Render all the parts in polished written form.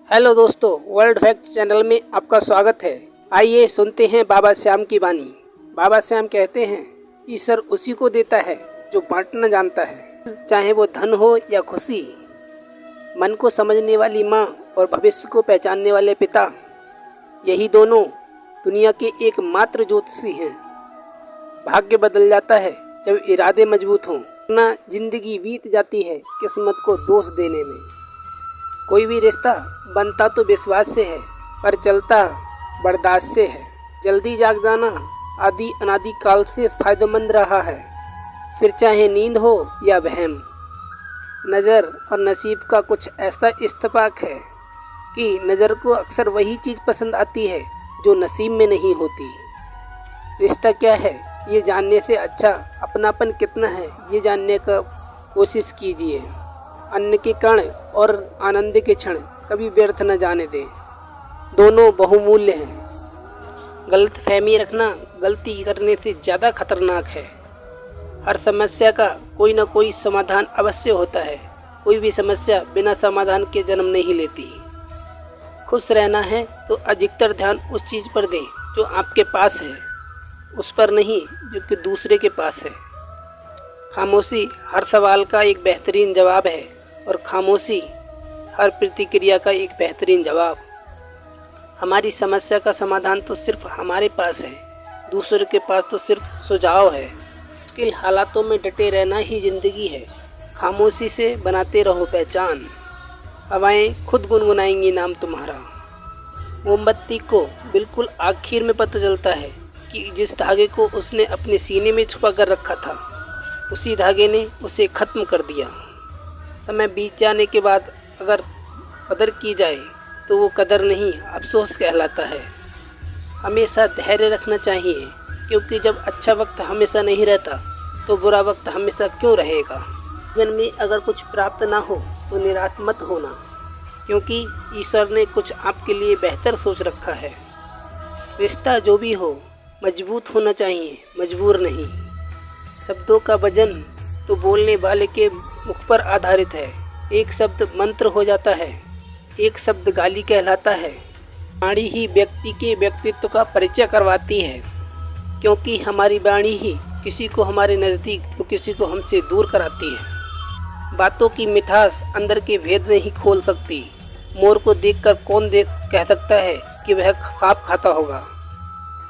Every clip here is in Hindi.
हेलो दोस्तों, वर्ल्ड फैक्ट चैनल में आपका स्वागत है। आइए सुनते हैं बाबा श्याम की वाणी। बाबा श्याम कहते हैं, ईश्वर उसी को देता है जो बांटना जानता है, चाहे वो धन हो या खुशी। मन को समझने वाली माँ और भविष्य को पहचानने वाले पिता, यही दोनों दुनिया के एकमात्र ज्योतिषी हैं। भाग्य बदल जाता है जब इरादे मजबूत हों, वरना जिंदगी बीत जाती है किस्मत को दोष देने में। कोई भी रिश्ता बनता तो विश्वास से है, पर चलता बर्दाश्त से है। जल्दी जाग जाना आदि अनादि काल से फायदेमंद रहा है, फिर चाहे नींद हो या वहम। नज़र और नसीब का कुछ ऐसा इत्तेफाक है कि नज़र को अक्सर वही चीज़ पसंद आती है जो नसीब में नहीं होती। रिश्ता क्या है ये जानने से अच्छा अपनापन कितना है ये जानने का कोशिश कीजिए। अन्न के कण और आनंद के क्षण कभी व्यर्थ न जाने दें, दोनों बहुमूल्य हैं। गलत फहमी रखना गलती करने से ज़्यादा खतरनाक है। हर समस्या का कोई न कोई समाधान अवश्य होता है। कोई भी समस्या बिना समाधान के जन्म नहीं लेती। खुश रहना है तो अधिकतर ध्यान उस चीज़ पर दें जो आपके पास है, उस पर नहीं जो कि दूसरे के पास है। खामोशी हर सवाल का एक बेहतरीन जवाब है और खामोशी हर प्रतिक्रिया का एक बेहतरीन जवाब। हमारी समस्या का समाधान तो सिर्फ हमारे पास है, दूसरे के पास तो सिर्फ सुझाव है। मुश्किल हालातों में डटे रहना ही ज़िंदगी है। खामोशी से बनाते रहो पहचान, हवाएं खुद गुनगुनाएंगी नाम तुम्हारा। मोमबत्ती को बिल्कुल आखिर में पता चलता है कि जिस धागे को उसने अपने सीने में छुपा कर रखा था, उसी धागे ने उसे ख़त्म कर दिया। समय बीत जाने के बाद अगर कदर की जाए तो वो कदर नहीं, अफसोस कहलाता है। हमेशा धैर्य रखना चाहिए, क्योंकि जब अच्छा वक्त हमेशा नहीं रहता तो बुरा वक्त हमेशा क्यों रहेगा। जीवन में अगर कुछ प्राप्त ना हो तो निराश मत होना, क्योंकि ईश्वर ने कुछ आपके लिए बेहतर सोच रखा है। रिश्ता जो भी हो मजबूत होना चाहिए, मजबूर नहीं। शब्दों का वजन तो बोलने वाले के मुख पर आधारित है। एक शब्द मंत्र हो जाता है, एक शब्द गाली कहलाता है। वाणी ही व्यक्ति के व्यक्तित्व का परिचय करवाती है, क्योंकि हमारी वाणी ही किसी को हमारे नज़दीक तो किसी को हमसे दूर कराती है। बातों की मिठास अंदर के भेद नहीं खोल सकती। मोर को देखकर कौन कह सकता है कि वह सांप खाता होगा।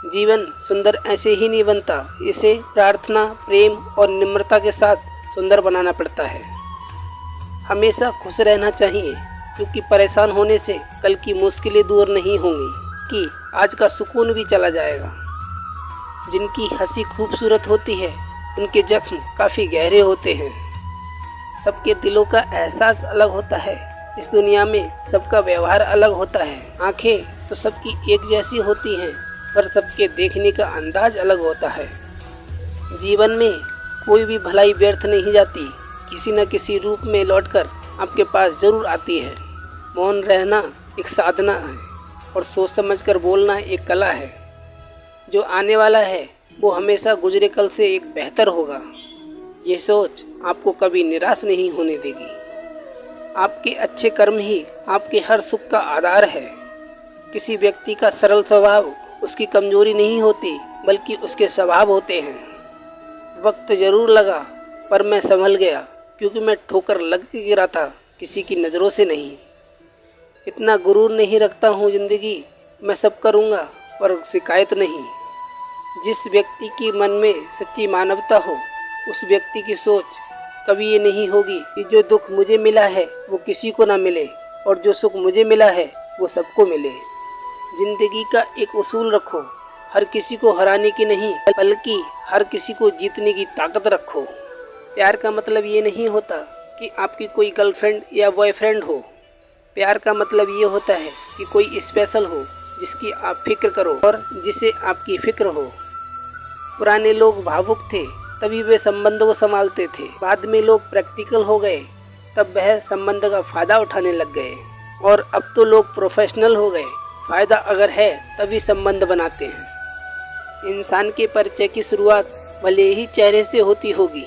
जीवन सुंदर ऐसे ही नहीं बनता, इसे प्रार्थना, प्रेम और निम्रता के साथ सुंदर बनाना पड़ता है। हमेशा खुश रहना चाहिए, क्योंकि परेशान होने से कल की मुश्किलें दूर नहीं होंगी कि आज का सुकून भी चला जाएगा। जिनकी हंसी खूबसूरत होती है उनके जख्म काफ़ी गहरे होते हैं। सबके दिलों का एहसास अलग होता है। इस दुनिया में सबका व्यवहार अलग होता है। आंखें तो सबकी एक जैसी होती हैं, पर सबके देखने का अंदाज अलग होता है। जीवन में कोई भी भलाई व्यर्थ नहीं जाती, किसी न किसी रूप में लौटकर आपके पास ज़रूर आती है। मौन रहना एक साधना है और सोच समझकर बोलना एक कला है। जो आने वाला है वो हमेशा गुजरे कल से एक बेहतर होगा। ये सोच आपको कभी निराश नहीं होने देगी। आपके अच्छे कर्म ही आपके हर सुख का आधार है। किसी व्यक्ति का सरल स्वभाव उसकी कमजोरी नहीं होती, बल्कि उसके स्वभाव होते हैं। वक्त ज़रूर लगा, पर मैं संभल गया, क्योंकि मैं ठोकर लग के गिरा था, किसी की नज़रों से नहीं। इतना गुरूर नहीं रखता हूँ ज़िंदगी, मैं सब करूँगा पर शिकायत नहीं। जिस व्यक्ति के मन में सच्ची मानवता हो, उस व्यक्ति की सोच कभी ये नहीं होगी कि जो दुख मुझे मिला है वो किसी को ना मिले, और जो सुख मुझे मिला है वो सबको मिले। ज़िंदगी का एक उसूल रखो, हर किसी को हराने की नहीं, बल्कि हर किसी को जीतने की ताकत रखो। प्यार का मतलब ये नहीं होता कि आपकी कोई गर्लफ्रेंड या बॉयफ्रेंड हो। प्यार का मतलब ये होता है कि कोई स्पेशल हो, जिसकी आप फिक्र करो और जिसे आपकी फिक्र हो। पुराने लोग भावुक थे, तभी वे संबंधों को संभालते थे। बाद में लोग प्रैक्टिकल हो गए, तब वह संबंध का फ़ायदा उठाने लग गए। और अब तो लोग प्रोफेशनल हो गए, फ़ायदा अगर है तभी संबंध बनाते हैं। इंसान के परिचय की शुरुआत भले ही चेहरे से होती होगी,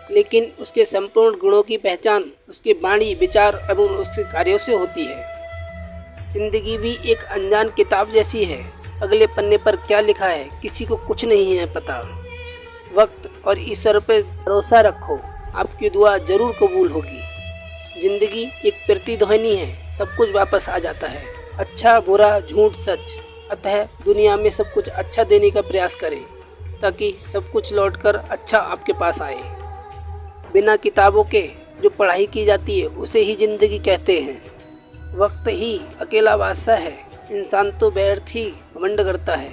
लेकिन उसके संपूर्ण गुणों की पहचान उसके वाणी, विचार एवं उसके कार्यों से होती है। जिंदगी भी एक अनजान किताब जैसी है। अगले पन्ने पर क्या लिखा है किसी को कुछ नहीं है पता। वक्त और ईश्वर पर भरोसा रखो, आपकी दुआ जरूर कबूल होगी। जिंदगी एक प्रतिध्वनि है, सब कुछ वापस आ जाता है। अच्छा बुरा झूठ सच, अतः दुनिया में सब कुछ अच्छा देने का प्रयास करें ताकि सब कुछ लौटकर अच्छा आपके पास आए। बिना किताबों के जो पढ़ाई की जाती है उसे ही जिंदगी कहते हैं। वक्त ही अकेला बादशाह है, इंसान तो व्यर्थ ही घमंड करता है।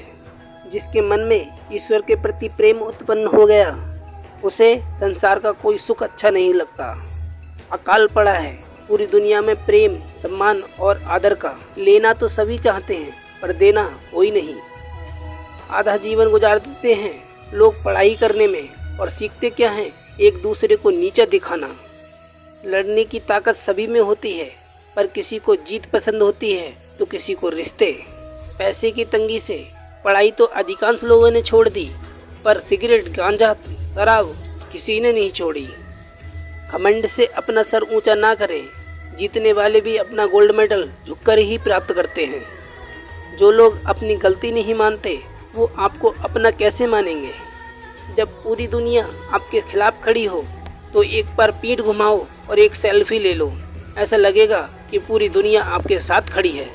जिसके मन में ईश्वर के प्रति प्रेम उत्पन्न हो गया उसे संसार का कोई सुख अच्छा नहीं लगता। अकाल पड़ा है पूरी दुनिया में प्रेम सम्मान और आदर का। लेना तो सभी चाहते हैं पर देना कोई नहीं। आधा जीवन गुजार देते हैं लोग पढ़ाई करने में और सीखते क्या हैं, एक दूसरे को नीचा दिखाना। लड़ने की ताकत सभी में होती है पर किसी को जीत पसंद होती है तो किसी को रिश्ते। पैसे की तंगी से पढ़ाई तो अधिकांश लोगों ने छोड़ दी पर सिगरेट गांजा शराब किसी ने नहीं छोड़ी। घमंड से अपना सर ऊंचा ना करें, जीतने वाले भी अपना गोल्ड मेडल झुककर ही प्राप्त करते हैं। जो लोग अपनी गलती नहीं मानते वो आपको अपना कैसे मानेंगे। जब पूरी दुनिया आपके खिलाफ खड़ी हो तो एक बार पीठ घुमाओ और एक सेल्फी ले लो, ऐसा लगेगा कि पूरी दुनिया आपके साथ खड़ी है।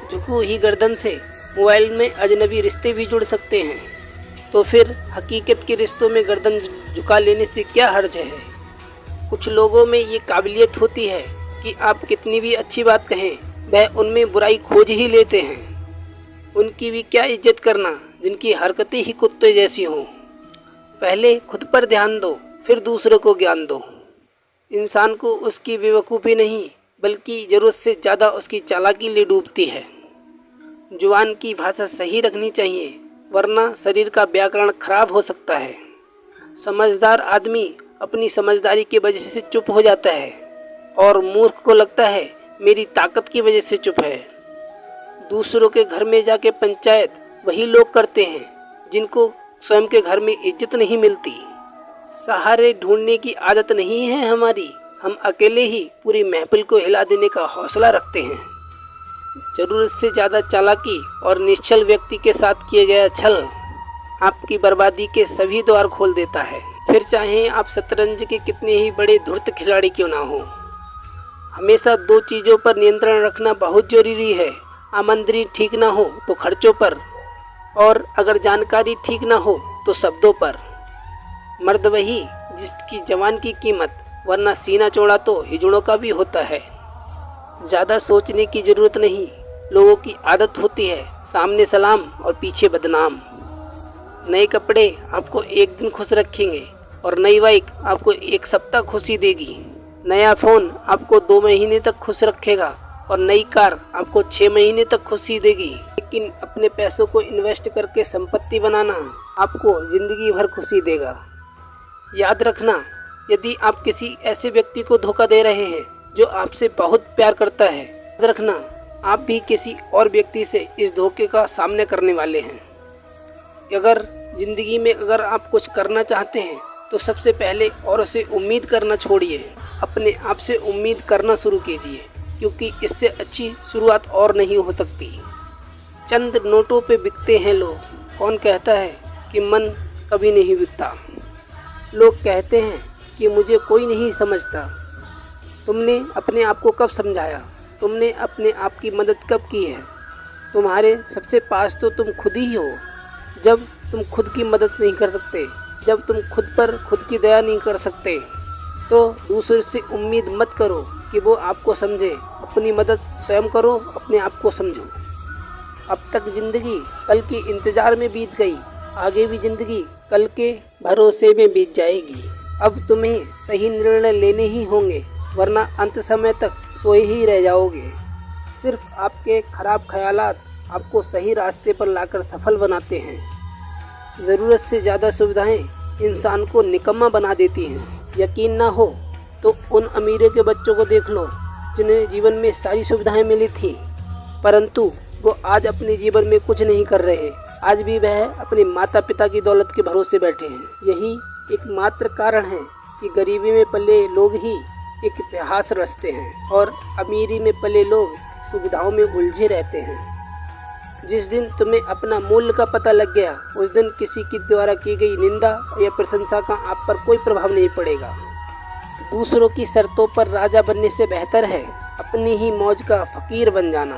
झुकी हुई गर्दन से मोबाइल में अजनबी रिश्ते भी जुड़ सकते हैं, तो फिर हकीकत के रिश्तों में गर्दन झुका लेने से क्या हर्ज है। कुछ लोगों में ये काबिलियत होती है कि आप कितनी भी अच्छी बात कहें वह उनमें बुराई खोज ही लेते हैं। उनकी भी क्या इज्जत करना जिनकी हरकतें ही कुत्ते जैसी हों। पहले खुद पर ध्यान दो फिर दूसरों को ज्ञान दो। इंसान को उसकी बेवकूफ़ी नहीं बल्कि ज़रूरत से ज़्यादा उसकी चालाकी ले डूबती है। जुबान की भाषा सही रखनी चाहिए वरना शरीर का व्याकरण खराब हो सकता है। समझदार आदमी अपनी समझदारी की वजह से चुप हो जाता है और मूर्ख को लगता है मेरी ताकत की वजह से चुप है। दूसरों के घर में जाके पंचायत वही लोग करते हैं जिनको स्वयं के घर में इज्जत नहीं मिलती। सहारे ढूंढने की आदत नहीं है हमारी, हम अकेले ही पूरी महफिल को हिला देने का हौसला रखते हैं। ज़रूरत से ज़्यादा चालाकी और निश्चल व्यक्ति के साथ किए गया छल आपकी बर्बादी के सभी द्वार खोल देता है। फिर चाहे आप शतरंज के कितने ही बड़े धूर्त खिलाड़ी क्यों ना हो। हमेशा दो चीज़ों पर नियंत्रण रखना बहुत जरूरी है, आमदनी ठीक ना हो तो खर्चों पर, और अगर जानकारी ठीक ना हो तो शब्दों पर। मर्द वही जिसकी जवान की कीमत, वरना सीना चौड़ा तो हिजड़ों का भी होता है। ज़्यादा सोचने की ज़रूरत नहीं, लोगों की आदत होती है सामने सलाम और पीछे बदनाम। नए कपड़े आपको एक दिन खुश रखेंगे और नई बाइक आपको एक सप्ताह खुशी देगी। नया फ़ोन आपको 2 महीने तक खुश रखेगा और नई कार आपको 6 महीने तक खुशी देगी। लेकिन अपने पैसों को इन्वेस्ट करके संपत्ति बनाना आपको ज़िंदगी भर खुशी देगा। याद रखना, यदि आप किसी ऐसे व्यक्ति को धोखा दे रहे हैं जो आपसे बहुत प्यार करता है, याद रखना आप भी किसी और व्यक्ति से इस धोखे का सामना करने वाले हैं। अगर ज़िंदगी में आप कुछ करना चाहते हैं तो सबसे पहले औरों से उम्मीद करना छोड़िए, अपने आप से उम्मीद करना शुरू कीजिए, क्योंकि इससे अच्छी शुरुआत और नहीं हो सकती। चंद नोटों पे बिकते हैं लोग, कौन कहता है कि मन कभी नहीं बिकता। लोग कहते हैं कि मुझे कोई नहीं समझता। तुमने अपने आप को कब समझाया? तुमने अपने आप की मदद कब की है? तुम्हारे सबसे पास तो तुम खुद ही हो। जब तुम खुद की मदद नहीं कर सकते, जब तुम खुद पर खुद की दया नहीं कर सकते, तो दूसरे से उम्मीद मत करो कि वो आपको समझे। अपनी मदद स्वयं करो, अपने आप को समझो। अब तक ज़िंदगी कल के इंतज़ार में बीत गई, आगे भी ज़िंदगी कल के भरोसे में बीत जाएगी। अब तुम्हें सही निर्णय लेने ही होंगे, वरना अंत समय तक सोए ही रह जाओगे। सिर्फ आपके खराब ख्यालात आपको सही रास्ते पर लाकर सफल बनाते हैं। ज़रूरत से ज़्यादा सुविधाएं इंसान को निकम्मा बना देती हैं। यकीन ना हो तो उन अमीरों के बच्चों को देख लो जिन्हें जीवन में सारी सुविधाएं मिली थी, परंतु वो आज अपने जीवन में कुछ नहीं कर रहे। आज भी वह अपने माता पिता की दौलत के भरोसे बैठे हैं। यही एकमात्र कारण है कि गरीबी में पले लोग ही एक इतिहास रचते हैं और अमीरी में पले लोग सुविधाओं में उलझे रहते हैं। जिस दिन तुम्हें अपना मूल्य का पता लग गया, उस दिन किसी के द्वारा की गई निंदा या प्रशंसा का आप पर कोई प्रभाव नहीं पड़ेगा। दूसरों की शर्तों पर राजा बनने से बेहतर है अपनी ही मौज का फकीर बन जाना।